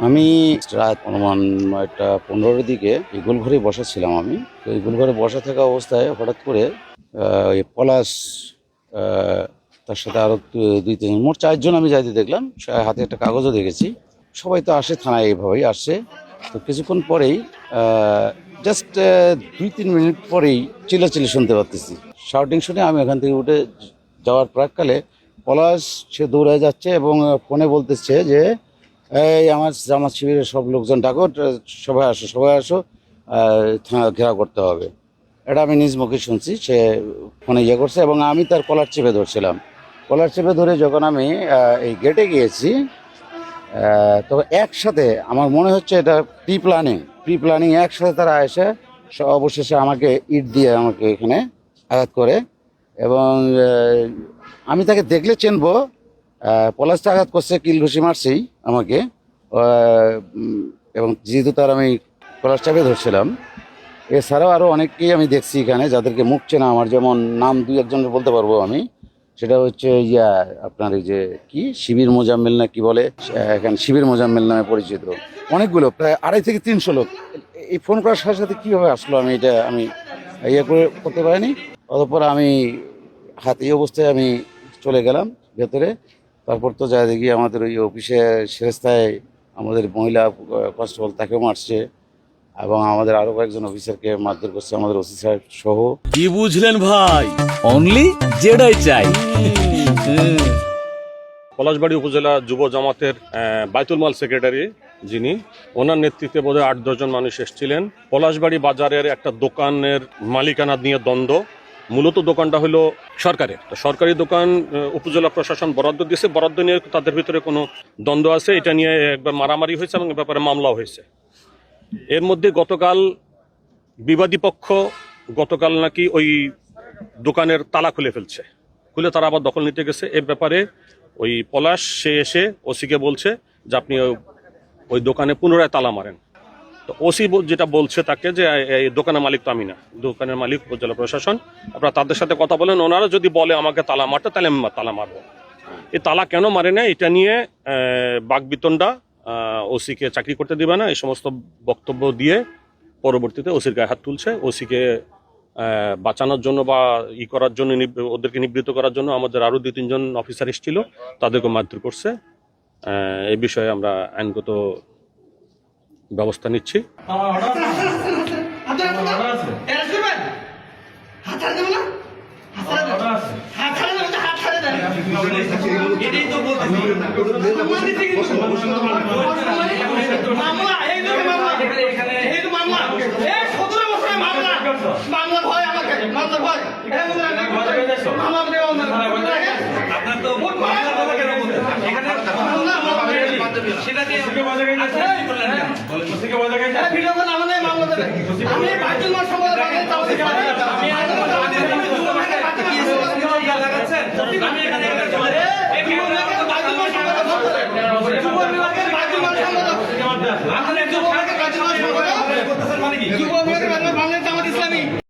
আমি রাত অনুমান 9:15 দিকে গোল ঘরে বসা ছিলাম। আমি তো এই গোল ঘরে বসা থাকা অবস্থায় হঠাৎ করে পলাশ তার সাথে আরো 2-3 মোট 4 জন আমি যাইতে দেখলাম। হাতে একটা কাগজও দেখেছি। সবাই তো আসে থানায়, এইভাবেই আসছে। তো কিছুক্ষণ পরেই জাস্ট 2-3 মিনিট পরেই চিল্লাচিল্লি শুনতে পাচ্ছি। শাউটিং শুনে আমি এখান থেকে উঠে যাওয়ার প্রাককালে পলাশ সে দৌড়ে যাচ্ছে এবং ফোনে বলতেছে যে এই আমার জামাত শিবিরের সব লোকজন ডাকো, সবাই আসো, থানা ঘেরাও করতে হবে। এটা আমি নিজ মুখে শুনছি। সে ফোনে ইয়ে করছে এবং আমি তার কলার চেপে ধরছিলাম। কলার চেপে ধরে যখন আমি এই গেটে গিয়েছি, তবে একসাথে আমার মনে হচ্ছে এটা প্রি প্ল্যানিং একসাথে তারা এসে অবশেষে আমাকে ইট দিয়ে আমাকে এখানে আঘাত করে। এবং আমি তাকে দেখলে চিনবো। পলাশটা আঘাত করছে, কিল ঘুষি মারছেই আমাকে। এবং যেহেতু তার আমি কলার চাপে ধরছিলাম, এছাড়াও আরও অনেককেই আমি দেখছি এখানে যাদেরকে মুখ চেনা আমার, যেমন নাম 2-1 বলতে পারবো আমি। সেটা হচ্ছে আপনার এই যে কি শিবির মোজাম্মেল না কি বলে, এখানে শিবির মোজাম্মেল নামে পরিচিত অনেকগুলো, প্রায় 250 থেকে 300 লোক। এই ফোন করার সাথে সাথে কীভাবে আসলো আমি এটা আমি করতে পারিনি। অতঃপর আমি হাতে এই অবস্থায় আমি চলে গেলাম ভেতরে। তারপর তো যা দেখি আমাদের ওই অফিসে সেরেস্তায় আমাদের মহিলা কনস্টেবল তাকেও মারছে এবং আমাদের আরো কয়েকজন অফিসারকে মারধর করছে, আমাদের ওসি সাহেব সহ। কি বুঝলেন ভাই? অনলি যেটাই চাই। পলাশবাড়ী উপজেলা যুব জামাতের বাইতুল মাল সেক্রেটারি যিনি, ওনার নেতৃত্বে বোধহয় 8-10 জন মানুষ এসেছিলেন। পলাশবাড়ী বাজারের একটা দোকানের মালিকানা নিয়ে দ্বন্দ্ব। মূলত দোকানটা হলো সরকারের, সরকারি দোকান উপজেলা প্রশাসন বরাদ্দ দিয়েছে, বরাদ্দ নিয়ে তাদের ভিতরে কোনো দ্বন্দ্ব আছে, এটা নিয়ে একবার মারামারি হয়েছে এবং ব্যাপারে মামলাও হয়েছে। এর মধ্যে গতকাল বিবাদী পক্ষ গতকাল নাকি ওই দোকানের তালা খুলে ফেলছে, খুলে তারা আবার দখল নিতে গেছে। এ ব্যাপারে ওই পলাশ সে এসে ওসিকে বলছে যে আপনি ওই দোকানে পুনরায় তালা মারেন। তো ওসি যেটা বলছে তাকে যে এই দোকানের মালিক তো আমি না, দোকানের মালিক উপজেলা প্রশাসন, আপনারা তাদের সাথে কথা বলেন, ওনারা যদি বলে আমাকে তালা মারতে তাহলে আমি তালা মারবো। এই তালা কেন মারে না এটা নিয়ে বাকবিতণ্ডা, ওসিকে চাকরি করতে দিবে না, এই সমস্ত বক্তব্য দিয়ে পরবর্তীতে ওসির গায়ে হাত তুলছে। ওসিকে বাঁচানোর জন্য বা করার জন্য, ওদেরকে নিবৃত্ত করার জন্য আমাদের আরো 2-3 জন অফিসার এসেছিল, তাদেরকে মারধর করছে। এই বিষয়ে আমরা আইনগত ব্যবস্থা নিচ্ছি। আমি